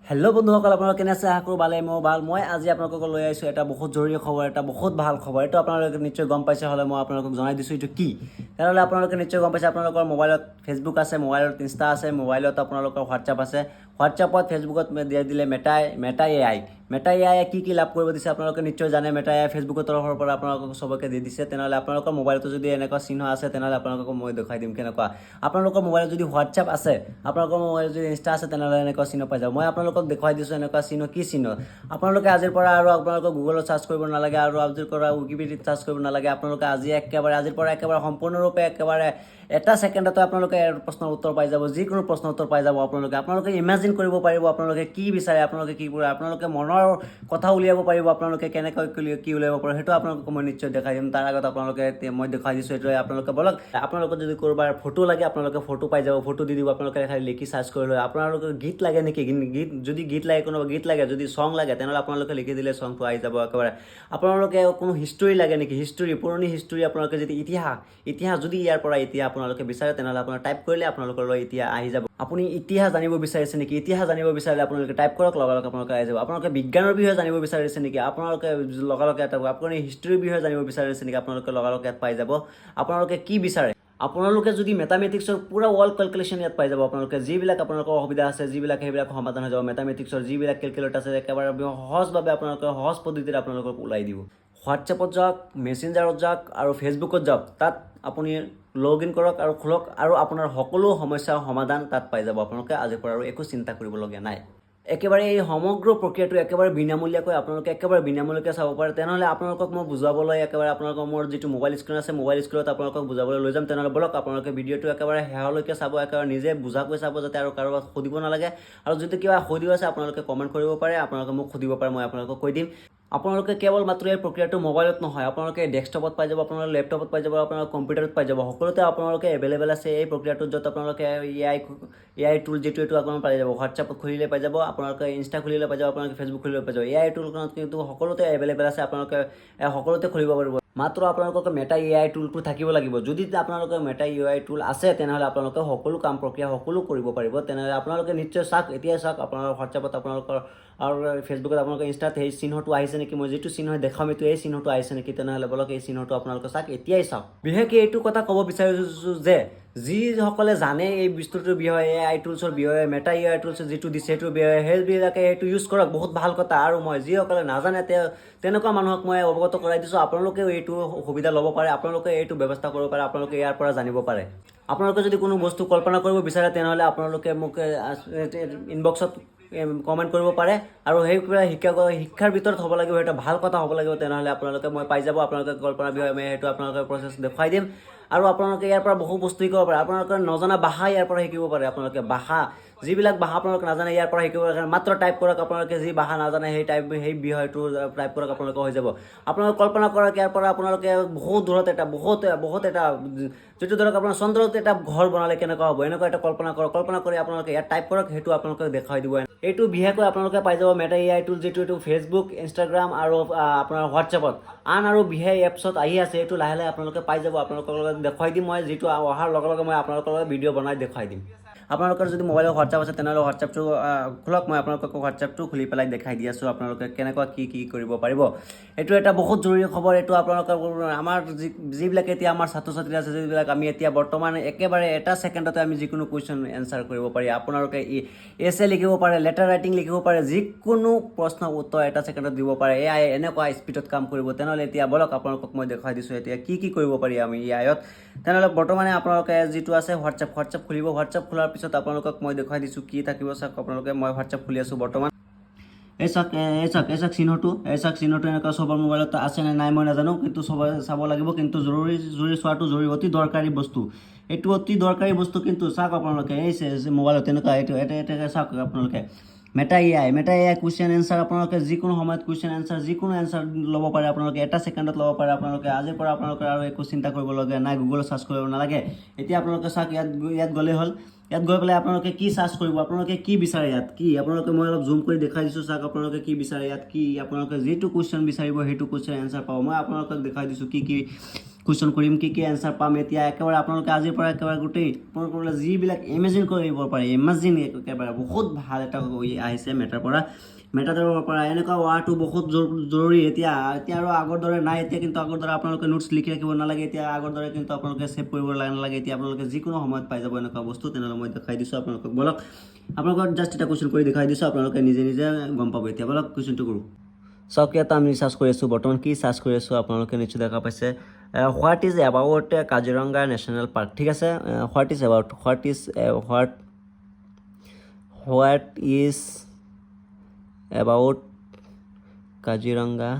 Hello' বন্ধুসকল, আপোনালোকে কেনে আছে? আশা কৰোঁ ভালে। মই আজি আপোনালোকক লৈ আহিছোঁ এটা বহুত জৰুৰী খবৰ, এটা বহুত ভাল খবৰ। এইটো আপোনালোকে নিশ্চয় গম পাইছে, হ'লে মই আপোনালোকক জনাই দিছোঁ এইটো কি। তেনেহ'লে আপোনালোকে নিশ্চয় গম পাইছে, আপোনালোকৰ মোবাইলত ফেচবুক আছে, মোবাইলত ইনষ্টা আছে, মোবাইলত আপোনালোকৰ হোৱাটছআপ আছে। হোৱাটছআপত ফেচবুকত দিলে মেটা এআই কি লাভ কৰিব দিছে আপোনালোকে নিশ্চয় জানে। মেটা এআই ফেচবুকৰ তৰফৰ পৰা আপোনালোকক চবকে দি দিছে। তেনেহ'লে আপোনালোকৰ মোবাইলতো যদি এনেকুৱা চিহ্ন আছে, তেনেহ'লে আপোনালোকক মই দেখাই দিম কেনেকুৱা। আপোনালোকৰ মোবাইলত যদি হোৱাটছআপ আছে, আপোনালোকৰ মোবাইলত যদি ইনষ্টা আছে, তেনেহ'লে এনেকুৱা চিহ্ন পাই যাব। মই আপোনালোকক দেখুৱাই দিছোঁ এনেকুৱা চিহ্ন। কি চিহ্ন? আপোনালোকে আজিৰ পৰা আৰু আপোনালোকক গুগলত চাৰ্চ কৰিব নালাগে, আৰু আজিৰ পৰা উইকিপিডিয়াত চাৰ্চ কৰিব নালাগে। আপোনালোকে আজিৰ পৰা একেবাৰে সম্পূৰ্ণৰূপে একেবাৰে এটা ছেকেণ্ডতে আপোনালোকে প্ৰশ্নৰ উত্তৰ পাই যাব। যিকোনো প্ৰশ্নৰ উত্তৰ পাই যাব। আপোনালোকে ইমেজিন কৰিব পাৰিব আপোনালোকে কি বিচাৰে, আপোনালোকে কি কৰে, আপোনালোকে মনৰ কথা উলিয়াব পাৰিব। আপোনালোকে কেনেকৈ কি উলিয়াব পাৰে সেইটো আপোনালোকক মই নিশ্চয় দেখাই দিম। তাৰ আগত মই দেখাই দিছোঁ এইটোৱে। আপোনালোকে বলক, আপোনালোকৰ যদি ক'ৰবাৰ ফটো লাগে, আপোনালোকে ফটো পাই যাব। ফটো দি দিব, আপোনালোকে খালি লিখি চাৰ্চ কৰি লয়। আপোনালোকৰ গীত লাগে নেকি? গীত লাগে, কোনোবা গীত লাগে, যদি চং লাগে, তেনেহ'লে আপোনালোকে লিখি দিলে চংটো আহি যাব একেবাৰে। আপোনালোকে কোনো হিষ্টৰী লাগে নেকি? পুৰণি হিষ্টৰী, আপোনালোকে যদি ইতিহাস যদি ইয়াৰ পৰা এতিয়া আপোনালোকে বিচাৰে, তেনেহ'লে আপোনাৰ টাইপ কৰিলে আপোনালোকলৈ এতিয়া আহি যাব। আপুনি ইতিহাস জানিব বিচাৰিছে নেকি? ইতিহাস জানিব বিচাৰিলে আপোনালোকে টাইপ কৰক, লগালগ আপোনালোকে আহি যাব। আপোনালোকে বিজ্ঞানৰ বিষয়ে জানিব বিচাৰিছে নেকি? আপোনালোকে লগালগ এটা, আপুনি হিষ্ট্ৰীৰ বিষয়ে জানিব বিচাৰিছে নেকি? আপোনালোকে লগালগ ইয়াত পাই যাব। আপোনালোকে কি বিচাৰে? আপোনালোকে যদি মেথামেটিক্সৰ পুৰা ৱৰ্ল্ড কেলকুলেশ্যন ইয়াত পাই যাব। আপোনালোকে যিবিলাক আপোনালোকৰ অসুবিধা আছে, সেইবিলাক সমাধান হৈ যাব। মেথামেটিক্সৰ যিবিলাক কেলকুলেট আছে, একেবাৰে সহজভাৱে আপোনালোকে সহজ পদ্ধতিৰে আপোনালোকক ওলাই দিব। হোৱাটছএপত যাওক, মেছেঞ্জাৰত যাওক আৰু ফেচবুকত যাওক, তাত আপুনি লগ ইন কৰক আৰু খোলক, আৰু আপোনাৰ সকলো সমস্যাৰ সমাধান তাত পাই যাব। আপোনালোকে আজিৰ পৰা আৰু একো চিন্তা কৰিবলগীয়া নাই। একেবাৰে এই সমগ্ৰ প্ৰক্ৰিয়াটো একেবাৰে বিনামূলীয়াকৈ আপোনালোকে চাব পাৰে। তেনেহ'লে আপোনালোকক মই বুজাবলৈ আপোনালোকৰ মোৰ যিটো মোবাইল স্ক্ৰীণ আছে, মোবাইল স্ক্ৰীণত আপোনালোকক বুজাবলৈ লৈ যাম। তেনেহ'লে বলক, আপোনালোকে ভিডিঅ'টো একেবাৰে শেষলৈকে চাব, একেবাৰে নিজে বুজাকৈ চাব, যাতে আৰু কাৰোবাক সুধিব নালাগে। আৰু যদি কিবা সুধিব আছে, আপোনালোকে কমেণ্ট কৰিব পাৰে, আপোনালোকে মোক সুধিব পাৰে, মই আপোনালোকক কৈ দিম। আপোনালোকে কেৱল মাত্ৰ এই প্ৰক্ৰিয়াটো মোবাইলত নহয়, আপোনালোকে ডেস্কটপত পাই যাব, আপোনালোকে লেপটপত পাই যাব, আপোনালোকে কম্পিউটাৰত পাই যাব। সকলোতে আপোনালোকে এভেইলেবল আছে এই প্ৰক্ৰিয়াটোত, য'ত আপোনালোকে এআই টুল যিটো এইটো আপোনালোকে পাই যাব। হোৱাটছআপত খুলিলে পাই যাব, আপোনালোকে ইনষ্টা খুলিলে পাই যাব, আপোনালোকে ফেচবুক খুলিলে পাই যাব। এআই টুলখনত কিন্তু সকলোতে এভেইলেবল আছে, আপোনালোকে সকলোতে খুলিব পাৰিব। মাত্ৰ আপোনালোকক মেটা এআই টুলটো থাকিব লাগিব। যদি আপোনালোকৰ মেটা এআই টুল আছে, তেনেহ'লে আপোনালোকে সকলো কাম প্ৰক্ৰিয়া সকলো কৰিব পাৰিব। তেনেহ'লে আপোনালোকে নিশ্চয় চাওক, এতিয়াই চাওক, আপোনালোকৰ হোৱাটছআপত আপোনালোকৰ আৰু ফেচবুকত আপোনালোকৰ ইনষ্টাত সেই চিহ্নটো আহিছে নেকি? মই যিটো চিহ্ন দেখাম, এই চিহ্নটো আহিছে নেকি? তেনেহ'লে বলক, এই চিহ্নটো আপোনালোকে চাওক, এতিয়াই চাওক। বিশেষকৈ এইটো কথা ক'ব বিচাৰিছোঁ যে যিসকলে জানে এই বস্তুটোৰ বিষয়ে, এআই টুলছৰ বিষয়ে, মেটা এআই টুলছ যিটো দিছে সেইটোৰ বিষয়ে, সেইবিলাকে সেইটো ইউজ কৰক, বহুত ভাল কথা। আৰু মই যিসকলে নাজানে তেনেকুৱা মানুহক মই অৱগত কৰাই দিছোঁ। আপোনালোকেও এইটো সুবিধা ল'ব পাৰে, আপোনালোকে এইটো ব্যৱস্থা কৰিব পাৰে, আপোনালোকে ইয়াৰ পৰা জানিব পাৰে। আপোনালোকে যদি কোনো বস্তু কল্পনা কৰিব বিচাৰে, তেনেহ'লে আপোনালোকে মোক ইনবক্সত কমেণ্ট কৰিব পাৰে। আৰু সেই শিক্ষাৰ ভিতৰত হ'ব লাগিব, সেইটো ভাল কথা হ'ব লাগিব। তেনেহ'লে আপোনালোকে মই পাই যাব। আপোনালোকে কল্পনাৰ বিষয়ে মই সেইটো আপোনালোকে প্ৰচেছ দেখুৱাই দিম। আৰু আপোনালোকে ইয়াৰ পৰা বহু বস্তু শিকিব পাৰে। আপোনালোকে নজনা ভাষা ইয়াৰ পৰা শিকিব পাৰে। আপোনালোকে যিবিলাক ভাষা আপোনালোকে নাজানে, ইয়াৰ পৰা শিকিব পাৰে। মাত্ৰ টাইপ কৰক, আপোনালোকে যি ভাষা নাজানে সেই বিষয়টো টাইপ কৰক, আপোনালোকে হৈ যাব। আপোনালোকে কল্পনা কৰক, ইয়াৰ পৰা আপোনালোকে বহুত দূৰত বহুত এটা যিটো ধৰক আপোনাৰ চন্দ্ৰত এটা ঘৰ বনালে কেনেকুৱা হ'ব, এনেকুৱা এটা কল্পনা কৰক। কল্পনা কৰি আপোনালোকে ইয়াত টাইপ কৰক, সেইটো আপোনালোকে দেখুৱাই দিব। এইটো বিশেষকৈ আপোনালোকে পাই যাব মেটা এআই টুল, যিটো এইটো ফেচবুক, ইনষ্টাগ্ৰাম আৰু আপোনাৰ হোৱাটছএপত আৰু বিশেষ এপছত আহি আছে। এইটো লাহে লাহে আপোনালোকে পাই যাব। আপোনালোকৰ লগত দেখুৱাই দিম মই, যিটো অহাৰ লগে লগে মই আপোনালোকৰ লগত ভিডিঅ' বনাই দেখুৱাই দিম। আপোনালোকৰ যদি মোবাইলত হোৱাটছআপ আছে, তেনেহ'লে হোৱাটছআপটো খোলক। মই আপোনালোকক হোৱাটছআপটো খুলি পেলাই দেখাই দি আছোঁ, আপোনালোকে কেনেকুৱা কি কৰিব পাৰিব। এইটো এটা বহুত জৰুৰী খবৰ। এইটো আপোনালোকৰ আমাৰ যিবিলাক এতিয়া আমাৰ ছাত্ৰ ছাত্ৰী আছে, যিবিলাক আমি এতিয়া বৰ্তমান একেবাৰে এটা ছেকেণ্ডতে আমি যিকোনো কুৱেশ্যন এনচাৰ কৰিব পাৰি। আপোনালোকে এছে লিখিব পাৰে, লেটাৰ ৰাইটিং লিখিব পাৰে, যিকোনো প্ৰশ্নৰ উত্তৰ এটা ছেকেণ্ডত দিব পাৰে। এআই এনেকুৱা স্পীডত কাম কৰিব। তেনেহ'লে এতিয়া বলক, আপোনালোকক মই দেখুৱাই দিছোঁ এতিয়া কি কৰিব পাৰি আমি এআইত। তেনেহ'লে বৰ্তমানে আপোনালোকে যিটো আছে হোৱাটছআপ খুলিব। হোৱাটছআপ খোলাৰ পিছত আপোনালোকক মই দেখুৱাই দিছোঁ কি থাকিব। চাওক, আপোনালোকে মই হোৱাটছআপ খুলি আছোঁ বৰ্তমান। এই চাওক চিহ্নটো এনেকুৱা চবৰ মোবাইলত আছে নে নাই মই নাজানো, কিন্তু চবৰে চাব লাগিব। কিন্তু জৰুৰী চোৱাটো অতি দৰকাৰী বস্তু। এইটো অতি দৰকাৰী বস্তু। কিন্তু চাওক আপোনালোকে এই মোবাইলত এনেকুৱা এটা চাওক আপোনালোকে মেটা এআই কুৱেশ্যন এনচাৰ। আপোনালোকে যিকোনো সময়ত কুৱেশ্যন এনচাৰ যিকোনো এনচাৰ ল'ব পাৰে। আপোনালোকে এটা ছেকেণ্ডত ল'ব পাৰে। আপোনালোকে আজিৰ পৰা আপোনালোকে আৰু একো চিন্তা কৰিবলগীয়া নাই, গুগলত চাৰ্চ কৰিব নালাগে। এতিয়া আপোনালোকে চাওক, ইয়াত গ'লেই হ'ল। ইয়াত গৈ পেলাই আপোনালোকে কি চাৰ্চ কৰিব, আপোনালোকে কি বিচাৰে, ইয়াত কি আপোনালোকে মই অলপ জুম কৰি দেখাই দিছোঁ। চাওক, আপোনালোকে কি বিচাৰে, ইয়াত কি আপোনালোকে যিটো কুৱেশ্যন বিচাৰিব সেইটো কুৱেশ্যন এনচাৰ পাব। মই আপোনালোকক দেখাই দিছোঁ কি কুৱেশ্যন কৰিম, কি এনচাৰ পাম। এতিয়া একেবাৰে আপোনালোকে আজিৰ পৰা একেবাৰে গোটেই আপোনালোকে যিবিলাক ইমেজিন কৰিব পাৰে, ইমাজিন একেবাৰে বহুত ভাল এটা আহিছে মেটাৰ পৰা এনেকুৱা হোৱাটো বহুত জৰুৰী। এতিয়া আৰু আগৰ দৰে নাই। এতিয়া কিন্তু আগৰ দৰে আপোনালোকে নোটছ লিখি ৰাখিব নালাগে। এতিয়া আগৰ দৰে কিন্তু আপোনালোকে ছেভ কৰিব নালাগে। এতিয়া আপোনালোকে যিকোনো সময়ত পাই যাব এনেকুৱা বস্তু। তেনেহ'লে মই দেখাই দিছোঁ আপোনালোকক, বলক আপোনালোকক জাষ্ট এটা কুৱেশ্যন কৰি দেখাই দিছোঁ, আপোনালোকে নিজে গম পাব। এতিয়া বলক কুৱেশ্যনটো কৰোঁ। চাওক, ইয়াত আমি চাৰ্চ কৰি আছোঁ, বৰ্তমান কি চাৰ্চ কৰি আছোঁ আপোনালোকে নিশ্চয় দেখা পাইছে। What is about Kaziranga national park, ঠিক আছে। হোৱাট ইজ এবাউট কাজিৰঙা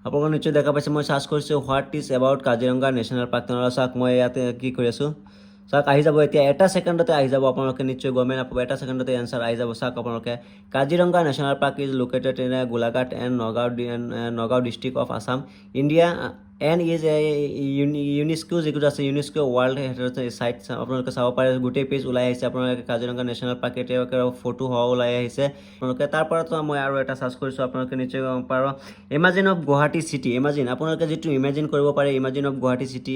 আপোনালোকে নিশ্চয় দেখা পাইছে। মই চাৰ্চ কৰিছোঁ what is about Kaziranga national park. তেনেহ'লে চাওক মই ইয়াতে কি কৰি আছোঁ, চাওক আহি যাব। এতিয়া এটা ছেকেণ্ডতে আহি যাব, আপোনালোকে নিশ্চয় গমেই নাপাব। এটা ছেকেণ্ডতে এনচাৰ আহি যাব। চাওক আপোনালোকে, Kaziranga national park is located in Golaghat and Nagaon district of Assam, India, and is UNESCO, যিটো আছে ইউনেস্কো ৱৰ্ল্ড হেৰিটেজ চাইট। আপোনালোকে চাব পাৰে, গোটেই পেজ ওলাই আহিছে। আপোনালোকে কাজিৰঙা নেশ্যনেল পাৰ্ক এতিয়া ফটো হোৱা ওলাই আহিছে আপোনালোকে। তাৰপৰাতো মই আৰু এটা চাৰ্চ কৰিছোঁ, আপোনালোকে নিশ্চয় গম পাব। Imagine of Guwahati city, imagine আপোনালোকে যিটো ইমেজিন কৰিব পাৰে, imagine of Guwahati city,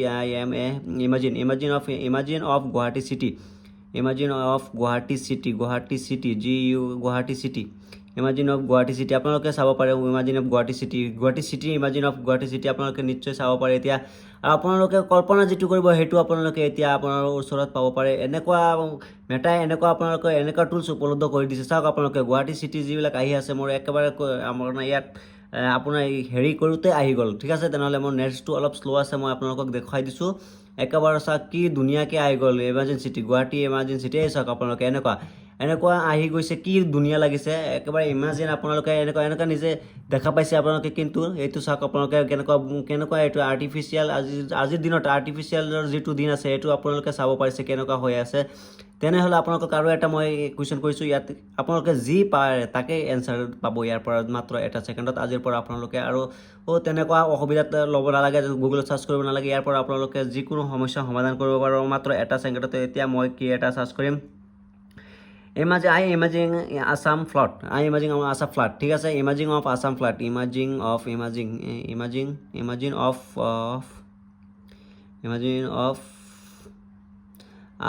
imagine of Guwahati city, Guwahati city, Guwahati city, imagine of Guwahati city আপোনালোকে চাব পাৰে। Imagine of Guwahati city, imagine of Guwahati city আপোনালোকে নিশ্চয় চাব পাৰে। এতিয়া আপোনালোকে কল্পনা যিটো কৰিব সেইটো আপোনালোকে এতিয়া আপোনাৰ ওচৰত পাব পাৰে। এনেকুৱা মেটাই আপোনালোকে এনেকুৱা টুলছ উপলব্ধ কৰি দিছে। চাওক আপোনালোকে, গুৱাহাটী চিটি যিবিলাক আহি আছে, মোৰ একেবাৰে আমাৰ ইয়াত আপোনাৰ হেৰি কৰোঁতে আহি গ'ল, ঠিক আছে। তেনেহ'লে মোৰ নেটটো অলপ শ্ল' আছে, মই আপোনালোকক দেখুৱাই দিছোঁ। একেবাৰে চাওক কি ধুনীয়াকৈ আহি গ'ল imagine city, Guwahati imagine city. চাওক আপোনালোকে এনেকুৱা আহি গৈছে, কি ধুনীয়া লাগিছে একেবাৰে। ইমাজিন আপোনালোকে এনেকুৱা নিজে দেখা পাইছে আপোনালোকে। কিন্তু এইটো চাওক আপোনালোকে কেনেকুৱা এইটো আৰ্টিফিচিয়েল, আজিৰ দিনত আৰ্টিফিচিয়েলৰ যিটো দিন আছে এইটো আপোনালোকে চাব পাৰিছে কেনেকুৱা হৈ আছে। তেনেহ'লে আপোনালোকক আৰু এটা মই কুৱেশ্যন কৰিছোঁ, ইয়াত আপোনালোকে যি পাৰে তাকে এনচাৰ পাব ইয়াৰ পৰা মাত্ৰ এটা ছেকেণ্ডত। আজিৰ পৰা আপোনালোকে আৰু তেনেকুৱা অসুবিধাত ল'ব নালাগে, গুগলত চাৰ্চ কৰিব নালাগে। ইয়াৰ পৰা আপোনালোকে যিকোনো সমস্যাৰ সমাধান কৰিব পাৰিব মাত্ৰ এটা ছেকেণ্ডতে। এতিয়া মই কি এটা চাৰ্চ কৰিম, I imagine Assam flood, ঠিক আছে। Imaging of Assam flood, imaging of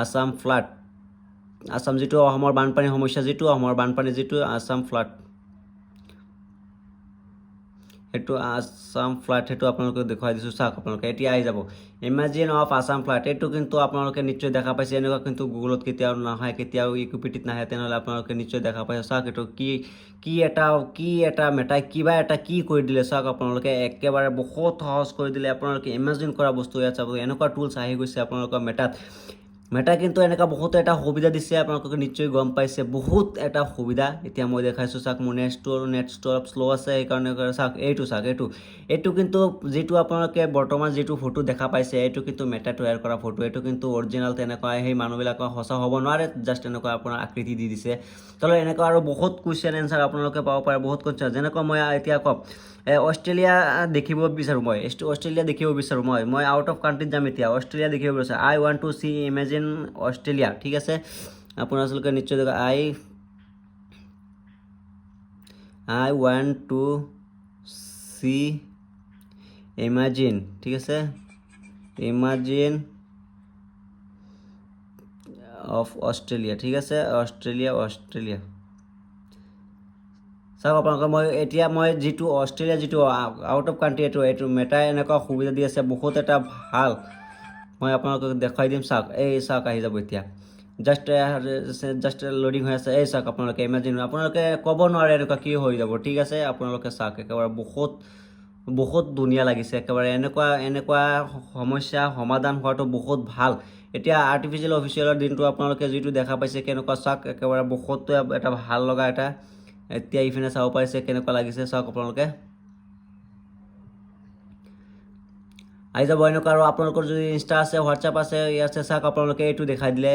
Assam flood, Assam যিটো অসমৰ বানপানী সমস্যা, আছাম ফ্লাড, সেইটো আছাম ফ্লাড, সেইটো আপোনালোকে দেখুৱাই দিছোঁ। চাওক আপোনালোকে এতিয়া আহি যাব ইমাজিন অফ আছাম ফ্লাড। এইটো কিন্তু আপোনালোকে নিশ্চয় দেখা পাইছে। এনেকুৱা কিন্তু গুগলত কেতিয়াও নাহে, কেতিয়াও ইকুইপিটিত নাহে। তেনেহ'লে আপোনালোকে নিশ্চয় দেখা পাইছে। চাওক এইটো কি এটা মেটাই কিবা এটা কি কৰি দিলে। চাওক আপোনালোকে একেবাৰে বহুত সহজ কৰি দিলে। আপোনালোকে ইমাজিন কৰা বস্তু ইয়াত চাব, এনেকুৱা টুলছ আহি গৈছে আপোনালোকৰ মেটাই কিন্তু এনেকুৱা বহুত এটা সুবিধা দিছে। আপোনালোকে নিশ্চয় গম পাইছে, বহুত এটা সুবিধা। এতিয়া মই দেখাইছোঁ, চাওক মোৰ নেটটো অলপ শ্ল' আছে, সেইকাৰণে চাওক এইটো কিন্তু যিটো আপোনালোকে বৰ্তমান যিটো ফটো দেখা পাইছে, এইটো কিন্তু মেটাই তৈয়াৰ কৰা ফটো। এইটো কিন্তু অৰিজিনেল তেনেকুৱা সেই মানুহবিলাকৰ সঁচা হ'ব নোৱাৰে, জাষ্ট এনেকুৱা আপোনাৰ আকৃতি দি দিছে। তলত এনেকুৱা আৰু বহুত কুৱেশ্যন এনচাৰ আপোনালোকে পাব পাৰে, বহুত কুৱেশ্যন। যেনেকুৱা মই এতিয়া কওক, অষ্ট্ৰেলিয়া দেখিব বিচাৰোঁ মই আউট অফ কাণ্ট্ৰিত যাম। এতিয়া অষ্ট্ৰেলিয়া দেখিব বিচাৰোঁ। I want to see imagine Australia, ঠিক আছে। আপোনালোকে নিশ্চয় I want to see imagine, ঠিক আছে, ইমাজিন অফ অষ্ট্ৰেলিয়া, ঠিক আছে। অষ্ট্ৰেলিয়া চাওক আপোনালোকে, মই যিটো অষ্ট্ৰেলিয়া যিটো আউট অফ কাণ্ট্ৰি, এইটো মেটাই এনেকুৱা সুবিধা দি আছে, বহুত এটা ভাল। মই আপোনালোকক দেখুৱাই দিম। চাওক আহি যাব এতিয়া, জাষ্ট লোডিং হৈ আছে। চাওক আপোনালোকে ইমাজিন, আপোনালোকে ক'ব নোৱাৰে এনেকুৱা কি হৈ যাব, ঠিক আছে। আপোনালোকে চাওক একেবাৰে বহুত ধুনীয়া লাগিছে। একেবাৰে এনেকুৱা সমস্যা সমাধান হোৱাটো বহুত ভাল। এতিয়া অফিচিয়েলৰ দিনটো আপোনালোকে যিটো দেখা পাইছে কেনেকুৱা, চাওক একেবাৰে বহুত এটা ভাল লগা এটা। এতিয়া ইপিনে চাব পাৰিছে কেনেকুৱা লাগিছে, চাওক আপোনালোকে আহি যাব এনেকুৱা। আৰু আপোনালোকৰ যদি ইনষ্টা আছে, হোৱাটছআপ আছে, চাওক আপোনালোকে এইটো দেখাই দিলে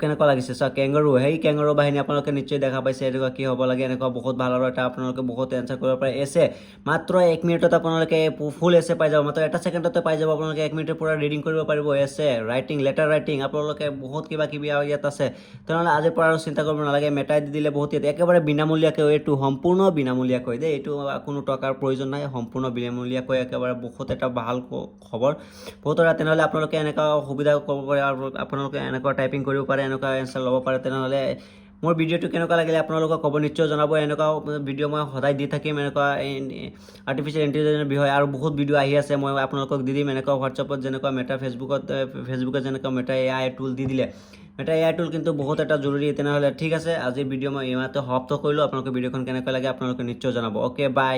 কেনেকুৱা লাগিছে চাওক কেংগাৰু সেই কেংগাৰু বাহিনী আপোনালোকে নিশ্চয় দেখা পাইছে এনেকুৱা কি হ'ব লাগে এনেকুৱা বহুত ভাল আৰু এটা আপোনালোকে বহুত এনচাৰ কৰিব পাৰে এছে মাত্ৰ 1 মিনিটত আপোনালোকে ফুল এছে পাই যাব মাত্ৰ এটা ছেকেণ্ডতে পাই যাব আপোনালোকে 1 মিনিটৰ পৰা ৰিডিং কৰিব পাৰিব এছে ৰাইটিং লেটাৰ ৰাইটিং আপোনালোকে বহুত কিবা কিবি ইয়াত আছে তেনেহ'লে আজিৰ পৰা আৰু চিন্তা কৰিব নালাগে মেটাই দি দিলে বহুত ইয়াত একেবাৰে বিনামূলীয়াকৈ এইটো সম্পূৰ্ণ বিনামূলীয়াকৈ দেই এইটো কোনো টকাৰ প্ৰয়োজন নাই সম্পূৰ্ণ বিনামূলীয়াকৈ একেবাৰে বহুত এটা ভাল খবৰ বহুতৰা তেনেহ'লে আপোনালোকে এনেকুৱা সুবিধা ক'ব পাৰে আৰু আপোনালোকে এনেকুৱা টাইপিং কৰিব পাৰে এনেকুৱা এনচাৰ ল'ব পাৰে তেনেহ'লে মোৰ ভিডিঅ'টো কেনেকুৱা লাগিলে আপোনালোকক ক'ব নিশ্চয় জনাব এনেকুৱা ভিডিঅ' মই সদায় দি থাকিম এনেকুৱা আৰ্টিফিচিয়েল ইণ্টেলিজেন্সৰ বিষয়ে আৰু বহুত ভিডিঅ' আহি আছে মই আপোনালোকক দি দিম এনেকুৱা হোৱাটছআপত যেনেকুৱা মেটা ফেচবুকত যেনেকুৱা মেটা AI টুল দি দিলে মেটা AI টুল কিন্তু বহুত এটা জৰুৰী তেনেহ'লে ঠিক আছে আজিৰ ভিডিঅ' মই ইমানতে সমাপ্ত কৰিলোঁ আপোনালোকে ভিডিঅ'খন কেনেকুৱা লাগে আপোনালোকে নিশ্চয় জনাব অ'কে বাই